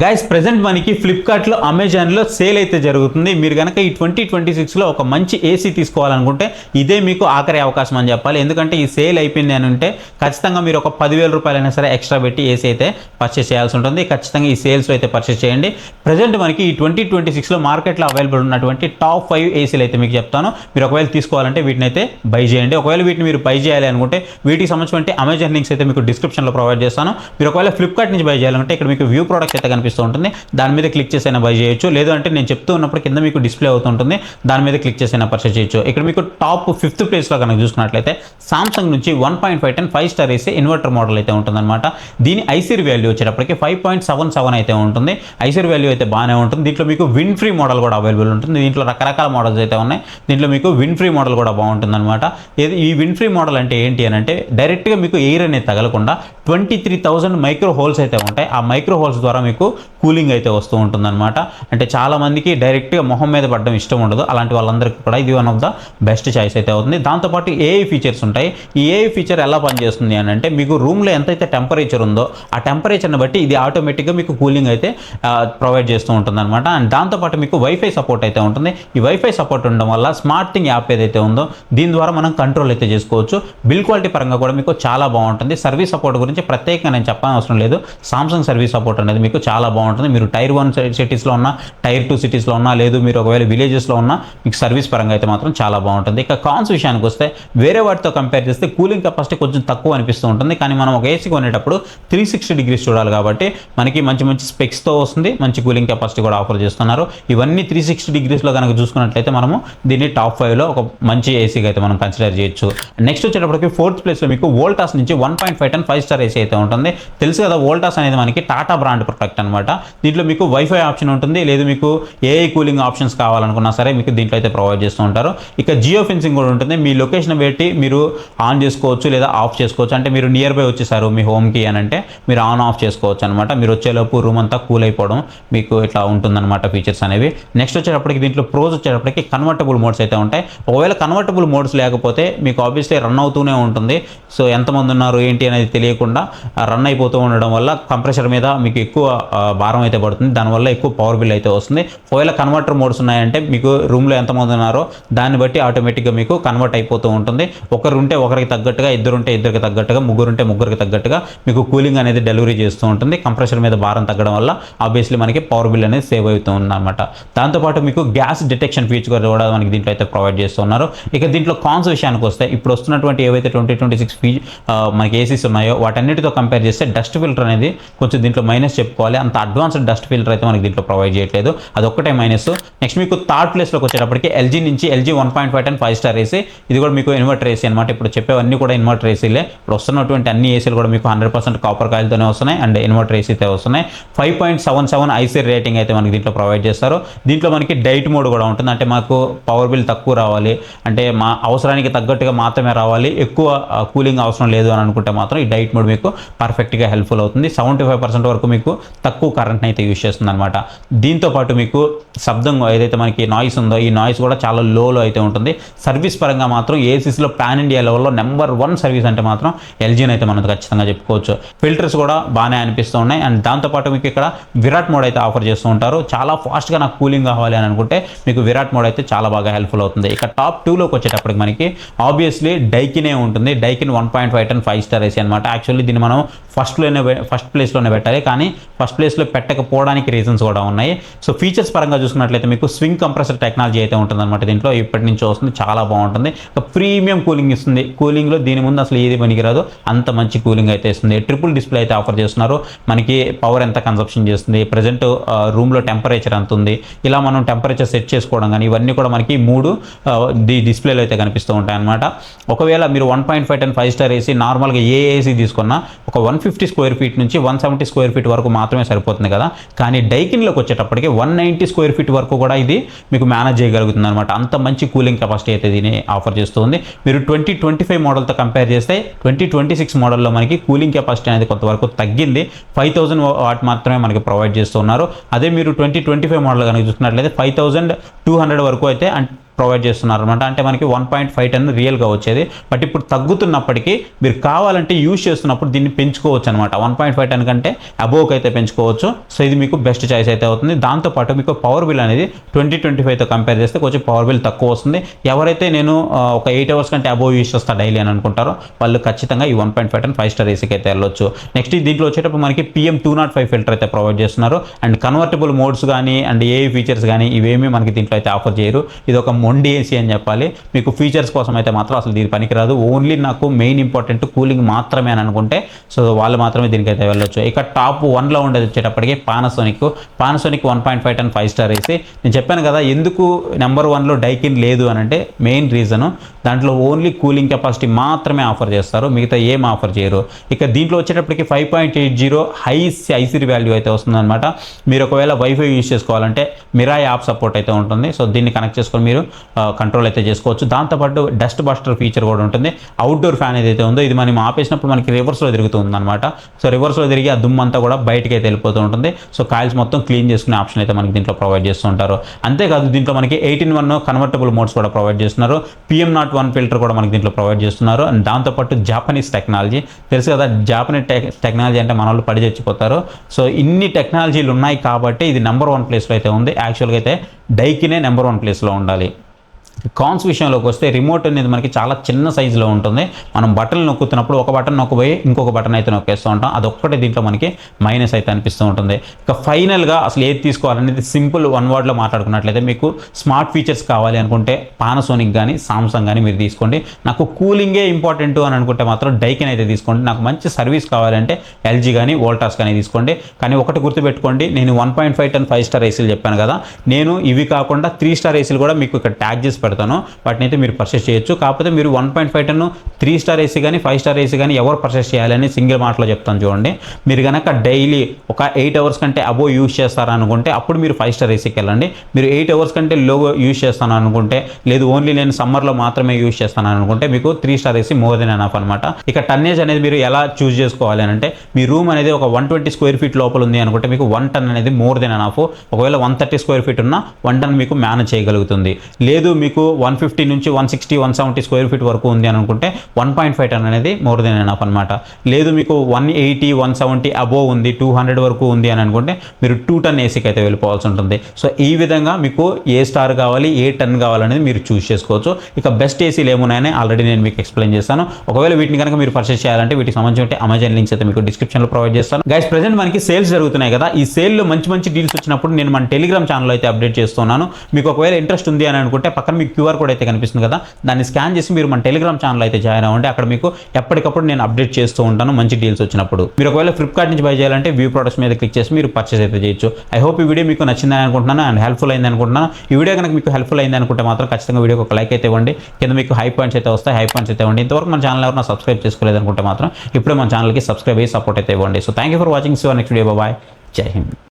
Guys present మనకి ఫ్లిప్కార్ట్లో అమెజాన్లో సేల్ అయితే జరుగుతుంది. మీరు కనుక ఈ 2026లో ఒక మంచి ఏసీ తీసుకోవాలనుకుంటే ఇదే మీకు ఆఖరి అవకాశం అని చెప్పాలి. ఎందుకంటే ఈ సేల్ అయిపోయింది అని ఉంటే ఖచ్చితంగా మీరు ఒక 10,000 రూపాయలైనా సరే ఎక్స్ట్రా పెట్టి ఏసీ అయితే పర్చేస్ చేయాల్సి ఉంటుంది. ఖచ్చితంగా ఈ సేల్స్లో అయితే పర్చేస్ చేయండి. ప్రెజెంట్ మనకి ఈ 2026లో మార్కెట్లో అవైలబుల్ ఉన్నటువంటి టాప్ 5 ఏసీలు అయితే మీకు చెప్తాను. మీరు ఒకవేళ తీసుకోవాలంటే వీటిని అయితే బై చేయండి. ఒకవేళ వీటిని మీరు బై చేయాలి అనుకుంటే వీటికి సంబంధించిన అమెజాన్ లింక్స్ అయితే మీకు డిస్క్రిప్షన్లో ప్రొవైడ్ చేస్తాను. మీరు ఒకవేళ ఫ్లిప్కార్ట్ నుంచి బై చేయాలంటే ఇక్కడ మీకు వ్యూ ప్రొడక్ట్స్ అయితే కనిపిస్తూ ఉంటుంది. దాని మీద క్లిక్ చేసైనా బై చేయొచ్చు. లేదు అంటే నేను చెప్తూ ఉన్నప్పుడు కింద మీకు డిస్ప్లే అవుతుంటుంది, దాని మీద క్లిక్ చేసైనా పర్చేస్ చేయొచ్చు. ఇక్కడ మీకు టాప్ 5th ప్లేస్లో కనుక చూసుకున్నట్లయితే సామ్సంగ్ నుంచి 1.5 టన్ 5 స్టార్ ఏసీ ఇన్వర్టర్ మోడల్ అయితే ఉంటుందన్నమాట. దీని ఐసీఆర్ వాల్యూ వచ్చేటప్పటికి 5.77 అయితే ఉంటుంది. ఐసీఆర్ వాల్యూ అయితే బాగానే ఉంటుంది. దీంట్లో మీకు విన్ ఫ్రీ మోడల్ కూడా అవైలబుల్ ఉంటుంది. దీంట్లో రకరకాల మోడల్స్ అయితే ఉన్నాయి. దీంట్లో మీకు విన్ ఫ్రీ మోడల్ కూడా బాగుంటుంది అనమాట. ఈ విన్ ఫ్రీ మోడల్ అంటే ఏంటి అని అంటే డైరెక్ట్గా మీకు ఎయిర్ అనేది తగలకుండా 23,000 మైక్రో హోల్స్ అయితే ఉంటాయి. ఆ మైక్రో హోల్స్ ద్వారా మీకు కూలింగ్ అయితే వస్తూ ఉంటుందన్నమాట. అంటే చాలా మందికి డైరెక్ట్గా మొహం మీద పడడం ఇష్టం ఉండదు. అలాంటి వాళ్ళందరికీ కూడా ఇది one of the best choice అయితే అవుతుంది. దాంతోపాటు ఏఐ ఫీచర్స్ ఉంటాయి. ఈ ఏఐ ఫీచర్ ఎలా పనిచేస్తుంది అని అంటే మీకు రూమ్లో ఎంతైతే టెంపరేచర్ ఉందో ఆ టెంపరేచర్ని బట్టి ఇది ఆటోమేటిక్గా మీకు కూలింగ్ అయితే ప్రొవైడ్ చేస్తూ ఉంటుంది అనమాట. అండ్ దాంతోపాటు మీకు వైఫై సపోర్ట్ అయితే ఉంటుంది. ఈ వైఫై సపోర్ట్ ఉండడం వల్ల స్మార్ట్ థింగ్ యాప్ ఏదైతే ఉందో దీని ద్వారా మనం కంట్రోల్ అయితే చేసుకోవచ్చు. బిల్ క్వాలిటీ పరంగా కూడా మీకు చాలా బాగుంటుంది. సర్వీస్ సపోర్ట్ గురించి ప్రత్యేకంగా నేను చెప్పాల్సిన అవసరం లేదు. సామ్సంగ్ సర్వీస్ సపోర్ట్ అనేది మీకు చాలా బాగుంటుంది. మీరు టైర్ 1 సిటీస్లో ఉన్నా, టైర్ 2 సిటీస్లో ఉన్నా, లేదు మీరు ఒకవేళ విలేజెస్లో ఉన్నా మీకు సర్వీస్ పరంగా అయితే మాత్రం చాలా బాగుంటుంది. ఇక కాన్స్ విషయానికి వస్తే వేరే వాటితో కంపేర్ చేస్తే కూలింగ్ కెపాసిటీ కొంచెం తక్కువ అనిపిస్తూ ఉంటుంది. కానీ మనం ఒక ఏసీ కొనేటప్పుడు 360 డిగ్రీస్ చూడాలి కాబట్టి మనకి మంచి మంచి స్పెక్స్తో వస్తుంది. మంచి కూలింగ్ కెపాసిటీ కూడా ఆఫర్ చేస్తున్నారు. ఇవన్నీ 360 డిగ్రీస్లో కనుక చూసుకున్నట్లయితే మనము దీన్ని టాప్ 5లో ఒక మంచి ఏసీగా అయితే మనం కన్సిడర్ చేయొచ్చు. నెక్స్ట్ వచ్చేటప్పటికి 4th ప్లేస్లో మీకు వోల్టాస్ నుంచి 1.5 టన్ 5 స్టార్ ఏసీ అయితే ఉంటుంది. తెలుసు కదా, వోల్టాస్ అనేది మనకి టాటా బ్రాండ్ ప్రొడక్ట్ అనమాట. దీంట్లో మీకు వైఫై ఆప్షన్ ఉంటుంది. లేదు మీకు ఏఐ కూలింగ్ ఆప్షన్స్ కావాలనుకున్నా సరే మీకు దీంట్లో అయితే ప్రొవైడ్ చేస్తూ ఉంటారు. ఇక జియో ఫెన్సింగ్ కూడా ఉంటుంది. మీ లొకేషన్ పెట్టి మీరు ఆన్ చేసుకోవచ్చు లేదా ఆఫ్ చేసుకోవచ్చు. అంటే మీరు నియర్ బై వచ్చేసారు మీ హోమ్కి అని అంటే మీరు ఆన్ ఆఫ్ చేసుకోవచ్చు అనమాట. మీరు వచ్చేలోపు రూమ్ అంతా కూల్ అయిపోవడం మీకు ఇట్లా ఉంటుందన్నమాట ఫీచర్స్ అనేవి. నెక్స్ట్ వచ్చేటప్పటికి దీంట్లో ప్రోస్ వచ్చేటప్పటికి కన్వర్టబుల్ మోడ్స్ అయితే ఉంటాయి. ఒకవేళ కన్వర్టబుల్ మోడ్స్ లేకపోతే మీకు ఆబ్వియస్లీ రన్ అవుతూనే ఉంటుంది. సో ఎంతమంది ఉన్నారు ఏంటి అనేది తెలియకుండా రన్ అయిపోతూ ఉండడం వల్ల కంప్రెషర్ మీద మీకు ఎక్కువ భారం అయితే పడుతుంది. దానివల్ల ఎక్కువ పవర్ బిల్ అయితే వస్తుంది. ఒకవేళ కన్వర్టర్ మోడ్స్ ఉన్నాయంటే మీకు రూమ్లో ఎంతమంది ఉన్నారో దాన్ని బట్టి ఆటోమేటిక్గా మీకు కన్వర్ట్ అయిపోతూ ఉంటుంది. ఒకరు ఉంటే ఒకరికి తగ్గట్టుగా, ఇద్దరు ఉంటే ఇద్దరికి తగ్గట్టుగా, ముగ్గురు ఉంటే ముగ్గురికి తగ్గట్టుగా మీకు కూలింగ్ అనేది డెలివరీ చేస్తూ ఉంటుంది. కంప్రెషర్ మీద భారం తగ్గడం వల్ల ఆబ్వియస్లీ మనకి పవర్ బిల్ అనేది సేవ్ అవుతూ ఉంది అనమాట. దాంతోపాటు మీకు గ్యాస్ డిటెక్షన్ ఫీచర్ కూడా మనకి దీంట్లో అయితే ప్రొవైడ్ చేస్తున్నారు. ఇక దీంట్లో కాన్స్ విషయానికి వస్తే ఇప్పుడు వస్తున్నటువంటి ఏవైతే 2026 మనకి ఏసీస్ ఉన్నాయో వాటన్నిటితో కంపేర్ చేస్తే డస్ట్ ఫిల్టర్ అనేది కొంచెం దీంట్లో మైనస్ చెప్పుకోవాలి. అంత అడ్వాన్స్డ్ డస్ట్ ఫిల్టర్ అయితే మనకి దీంట్లో ప్రొవైడ్ చేయట్లేదు. అదొక్కటే మైనస్. నెక్స్ట్ మీకు థర్డ్ ప్లేస్లోకి వచ్చేటప్పటికి ఎల్జీ నుంచి ఎల్జీ 1.5 టన్ 5 స్టార్ ఏసీ. ఇది కూడా మీకు ఇన్వర్టర్ ఏసీ అనమాట. ఇప్పుడు చెప్పేవన్నీ కూడా ఇన్వర్టర్ ఏసీలే. ఇప్పుడు వస్తున్నటువంటి అన్ని ఏసీలు కూడా మీకు 100% కాపర్ కాయిల్తోనే వస్తున్నాయి అండ్ ఇన్వర్టర్ ఏసీతో వస్తున్నాయి. 5.77 ఐసీఆర్ రేటింగ్ అయితే మనకి దీంట్లో ప్రొవైడ్ చేస్తారు. దీంట్లో మనకి డైట్ మోడ్ కూడా ఉంటుంది. అంటే మాకు పవర్ బిల్ తక్కువ రావాలి, అంటే మా అవసరానికి తగ్గట్టుగా మాత్రమే రావాలి, ఎక్కువ కూలింగ్ అవసరం లేదు అని అనుకుంటే మాత్రం ఈ డైట్ మోడ్ మీకు పర్ఫెక్ట్గా హెల్ప్ఫుల్ అవుతుంది. 75% వరకు మీకు తక్కువ కరెంట్ని అయితే యూజ్ చేస్తుంది అనమాట. దీంతో పాటు మీకు శబ్దం ఏదైతే మనకి నాయిస్ ఉందో ఈ నాయిస్ కూడా చాలా లోలో అయితే ఉంటుంది. సర్వీస్ పరంగా మాత్రం ఏసీస్లో పాన్ ఇండియా లెవెల్లో నెంబర్ 1 సర్వీస్ అంటే మాత్రం ఎల్జీని అయితే మనం ఖచ్చితంగా చెప్పుకోవచ్చు. ఫిల్టర్స్ కూడా బాగానే అనిపిస్తూ ఉన్నాయి. అండ్ దాంతోపాటు మీకు ఇక్కడ విరాట్ మోడ్ అయితే ఆఫర్ చేస్తూ ఉంటారు. చాలా ఫాస్ట్గా నాకు కూలింగ్ కావాలి అని అనుకుంటే మీకు విరాట్ మోడ్ అయితే చాలా బాగా హెల్ప్ఫుల్ అవుతుంది. ఇక టాప్ 2లోకి వచ్చేటప్పటికి మనకి ఆబ్వియస్లీ డైకినే ఉంటుంది. డైకిన్ 1.5 టన్ 5 స్టార్ ఏసీ అనమాట. యాక్చువల్లీ దీన్ని మనం ఫస్ట్ ప్లేస్లోనే పెట్టాలి, కానీ ఫస్ట్ ప్లేస్లో పెట్టకపోవడానికి రీజన్స్ కూడా ఉన్నాయి. సో ఫీచర్స్ పరంగా చూసుకున్నట్లయితే మీకు స్వింగ్ కంప్రెసర్ టెక్నాలజీ అయితే ఉంటుందన్నమాట. దీంట్లో ఇప్పటి నుంచి వస్తుంది, చాలా బాగుంటుంది. ప్రీమియం కూలింగ్ ఇస్తుంది. కూలింగ్లో దీని ముందు అసలు ఏది పనికిరాదు, అంత మంచి కూలింగ్ అయితే ఇస్తుంది. ట్రిపుల్ డిస్ప్లే అయితే ఆఫర్ చేస్తున్నారు. మనకి పవర్ ఎంత కన్సప్షన్ చేస్తుంది, ప్రజెంట్ రూమ్లో టెంపరేచర్ ఎంత ఉంది, ఇలా మనం టెంపరేచర్ సెట్ చేసుకోవడం కానీ ఇవన్నీ కూడా మనకి 3 డిస్ప్లేలో అయితే కనిపిస్తూ ఉంటాయి అనమాట. ఒకవేళ మీరు 1.5 టన్ 5 స్టార్ ఏసీ నార్మల్గా ఏ ఏసీ తీసుకున్నా ఒక 150 స్క్వేర్ ఫీట్ నుంచి 170 స్క్వేర్ ఫీట్ వరకు మాత్రమే సరిపోతుంది కదా. కానీ డైకిన్లోకి వచ్చేటప్పటికి 190 స్క్వేర్ ఫీట్ వరకు కూడా ఇది మీకు మేనేజ్ చేయగలుగుతుంది అనమాట. అంత మంచి కూలింగ్ కెపాసిటీ అయితే దీన్ని ఆఫర్ చేస్తుంది. మీరు 2025 మోడల్తో కంపేర్ చేస్తే 2026 మోడల్లో మనకి కూలింగ్ కెపాసిటీ అనేది కొంతవరకు తగ్గింది. 5000 వాట్ మాత్రమే మనకి ప్రొవైడ్ చేస్తున్నారు. అదే మీరు 2025 మోడల్ కనుక చూసుకున్నట్లయితే 5200 వరకు అయితే ప్రొవైడ్ చేస్తున్నారు అనమాట. అంటే మనకి 1.5 టన్ రియల్గా వచ్చేది, బట్ ఇప్పుడు తగ్గుతున్నప్పటికీ మీరు కావాలంటే యూజ్ చేస్తున్నప్పుడు దీన్ని పెంచుకోవచ్చు అనమాట. 1.5 టన్ కంటే అబోవ్కి అయితే పెంచుకోవచ్చు. సో ఇది మీకు బెస్ట్ చాయిస్ అయితే అవుతుంది. దాంతోపాటు మీకు పవర్ బిల్ అనేది 2025తో కంపేర్ చేస్తే కొంచెం పవర్ బిల్ తక్కువ వస్తుంది. ఎవరైతే నేను ఒక 8 అవర్స్ కంటే అబోవ్ యూజ్ చేస్తా డైలీ అని అనుకుంటారో వాళ్ళు ఖచ్చితంగా ఈ 1.5 టన్ 5 స్టార్ ఏసీకి అయితే వెళ్ళొచ్చు. నెక్స్ట్ దీంట్లో వచ్చేటప్పుడు మనకి PM205 ఫిల్టర్ అయితే ప్రొవైడ్ చేస్తున్నారు. అండ్ కన్వర్టబుల్ మోడ్స్ కానీ అండ్ ఏఐ ఫీచర్స్ కానీ ఇవేమీ మనకి దీంట్లో అయితే ఆఫర్ చేయరు. ఇది ఒక మొండి ఏసీ అని చెప్పాలి. మీకు ఫీచర్స్ కోసం అయితే మాత్రం అసలు దీని పనికిరాదు. ఓన్లీ నాకు మెయిన్ ఇంపార్టెంట్ కూలింగ్ మాత్రమే అని అనుకుంటే సో వాళ్ళు మాత్రమే దీనికైతే వెళ్ళొచ్చు. ఇక టాప్ 1లో ఉండేది వచ్చేటప్పటికి పానాసోనిక్ 1.5 టన్ 5 స్టార్ ఏసీ. నేను చెప్పాను కదా ఎందుకు నెంబర్ 1లో డైకిన్ లేదు అని అంటే మెయిన్ రీజను దాంట్లో ఓన్లీ కూలింగ్ కెపాసిటీ మాత్రమే ఆఫర్ చేస్తారు, మిగతా ఏం ఆఫర్ చేయరు. ఇక దీంట్లో వచ్చేటప్పటికి 5.80 హై ఐసిరి వాల్యూ అయితే వస్తుందన్నమాట. మీరు ఒకవేళ వైఫై యూజ్ చేసుకోవాలంటే మిరా యాప్ సపోర్ట్ అయితే ఉంటుంది. సో దీన్ని కనెక్ట్ చేసుకొని మీరు కంట్రోల్ అయితే చేసుకోవచ్చు. దాంతోపాటు డస్ట్ బస్టర్ ఫీచర్ కూడా ఉంటుంది. అవుట్డోర్ ఫ్యాన్ ఏదైతే ఉందో ఇది మనం ఆపేసినప్పుడు మనకి రివర్స్లో తిరుగుతుంది అనమాట. సో రివర్స్లో తిరిగి ఆ దుమ్మంతా కూడా బయటకి అయితే వెళ్ళిపోతూ ఉంటుంది. సో కాయిల్స్ మొత్తం క్లీన్ చేసుకునే ఆప్షన్ అయితే మనకి దీంట్లో ప్రొవైడ్ చేస్తూ ఉంటారు. అంతేకాదు దీంట్లో మనకి 18:1 కన్వర్టబుల్ మోడ్స్ కూడా ప్రొవైడ్ చేస్తున్నారు. PM01 ఫిల్టర్ కూడా మనకి దీంట్లో ప్రొవైడ్ చేస్తున్నారు. అండ్ దాంతోపాటు జాపనీస్ టెక్నాలజీ తెలుసు కదా, జాపనీస్ టెక్నాలజీ అంటే మన వాళ్ళు పడి చచ్చిపోతారు. సో ఇన్ని టెక్నాలజీలు ఉన్నాయి కాబట్టి ఇది నెంబర్ 1 ప్లేస్లో అయితే ఉంది. యాక్చువల్గా అయితే డైకినే నెంబర్ 1 ప్లేస్లో ఉండాలి. కాన్స్ విషయంలోకి వస్తే రిమోట్ అనేది మనకి చాలా చిన్న సైజులో ఉంటుంది. మనం బటన్ నొక్కుతున్నప్పుడు ఒక బటన్ నొక్కబోయి ఇంకొక బటన్ అయితే నొక్కేస్తూ ఉంటాం. అదొక్కటే దీంట్లో మనకి మైనస్ అయితే అనిపిస్తూ ఉంటుంది. ఇక ఫైనల్గా అసలు ఏది తీసుకోవాలనేది సింపుల్ 1 వర్డ్లో మాట్లాడుకున్నట్లయితే మీకు స్మార్ట్ ఫీచర్స్ కావాలి అనుకుంటే పానాసోనిక్ కానీ సామ్సంగ్ కానీ మీరు తీసుకోండి. నాకు కూలింగే ఇంపార్టెంట్ అని అనుకుంటే మాత్రం డైకిన్ అయితే తీసుకోండి. నాకు మంచి సర్వీస్ కావాలంటే LG కానీ వోల్టాస్ కానీ తీసుకోండి. కానీ ఒకటి గుర్తుపెట్టుకోండి, నేను 1.5 టన్ 5 స్టార్ ఏసీలు చెప్పాను కదా, నేను ఇవి కాకుండా 3 స్టార్ ఏసీలు కూడా మీకు ఇక్కడ ట్యాగ్ చేసి పెడతాను. వాటిని అయితే మీరు పర్చేస్ చేయొచ్చు. కాకపోతే మీరు 1.5 టన్ 3 స్టార్ ఏసీ కానీ 5 స్టార్ ఏసీ కానీ ఎవరు పర్చేస్ చేయాలని సింగిల్ మాటలో చెప్తాను చూడండి. మీరు కనుక డైలీ ఒక 8 అవర్స్ కంటే అబోవ్ యూజ్ చేస్తారనుకుంటే అప్పుడు మీరు 5 స్టార్ ఏసీకి వెళ్ళండి. మీరు 8 అవర్స్ కంటే లో యూజ్ చేస్తాను అనుకుంటే, లేదు ఓన్లీ నేను సమ్మర్లో మాత్రమే యూజ్ చేస్తాను అనుకుంటే మీకు 3 star AC more than enough అనమాట. ఇక టన్నేజ్ అనేది మీరు ఎలా చూస్ చేసుకోవాలి అని అంటే, మీ రూమ్ అనేది ఒక 120 స్క్వేర్ ఫీట్ లోపల ఉంది అనుకుంటే మీకు 1 టన్ అనేది మోర్ దెన్ ఎనఫ్. ఒకవేళ 130 స్క్వేర్ ఫీట్ ఉన్న 1 టన్ మీకు మేనేజ్ చేయగలుగుతుంది. లేదు మీకు 150 నుంచి 160 170 స్క్వేర్ ఫీట్ వరకు ఉంది అని అనుకుంటే 1.5 టన్ అనేది మోర్ దెన్ ఎనఫ్ అనమాట. లేదు మీకు 180 170 అబోవ్ ఉంది 200 వరకు ఉంది అని అనుకుంటే మీరు 2 టన్ ఏసీకి అయితే వెళ్ళిపోవాల్సి ఉంటుంది. సో ఈ విధంగా మీకు ఏ స్టార్ కావాలి ఏ టన్ కావాలనేది మీరు చూస్ చేసుకోవచ్చు. ఇక బెస్ట్ ఏసీలు ఏమున్నాయని ఆల్రెడీ నేను మీకు ఎక్స్ప్లెయిన్ చేస్తాను. ఒకవేళ వీటిని కనుక మీరు పర్చేస్ చేయాలంటే వీటికి సంబంధించిన అమెజాన్ లింక్స్ అయితే మీకు డిస్క్రిప్షన్లో ప్రొవైడ్ చేస్తాను. గైస్ ప్రెజెంట్ మనకి సేల్స్ జరుగుతున్నాయి కదా, ఈ సేల్లో మంచి మంచి డీల్స్ వచ్చినప్పుడు నేను మన టెలిగ్రామ్ ఛానల్ అయితే అప్డేట్ చేస్తున్నాను. మీకు ఒకవేళ ఇంట్రెస్ట్ ఉంది అని అనుకుంటే పక్కన మీకు QR కోడ్ అయితే కనిపిస్తుంది కదా, దాన్ని స్కాన్ చేసి మీరు మన టెలిగ్రామ్ ఛానల్ అయితే జాయిన్ అవ్వండి. అక్కడ మీకు ఎప్పటికప్పుడు నేను అప్డేట్ చేస్తూ ఉంటాను మంచి డీల్స్ వచ్చినప్పుడు. మీరు ఒకవేళ ఫ్లిప్కార్ట్ నుంచి బై చేయాలంటే వ్యూ ప్రొడక్ట్స్ మీద క్లిక్ చేసి మీరు పర్చేస్ అయితే చేయొచ్చు. ఐ హోప్ ఈ వీడియో మీకు నచ్చిందని అనుకుంటున్నాను అండ్ హెల్ప్ఫుల్ అయింది అనుకుంటున్నాను. ఈ వీడియో కనుక మీకు హెల్ప్ఫుల్ అయింది అనుకుంటే మాత్రం ఖచ్చితంగా వీడియోకి ఒక లైక్ అయితే ఇవ్వండి. కింద మీకు హై పాయింట్స్ అయితే వస్తాయి, హై పాయింట్స్ అయితే ఇవ్వండి. ఇంతవరకు మన ఛానల్ ఎవరైనా సబ్స్క్రైబ్ చేసుకోలేదు అనుకుంటే మాత్రం ఇప్పుడే మన ఛానల్కి సబ్స్క్రైబ్ అయ్యి సపోర్ట్ అయితే ఇవ్వండి. So thank you for watching. So next video bye, Jai Hind.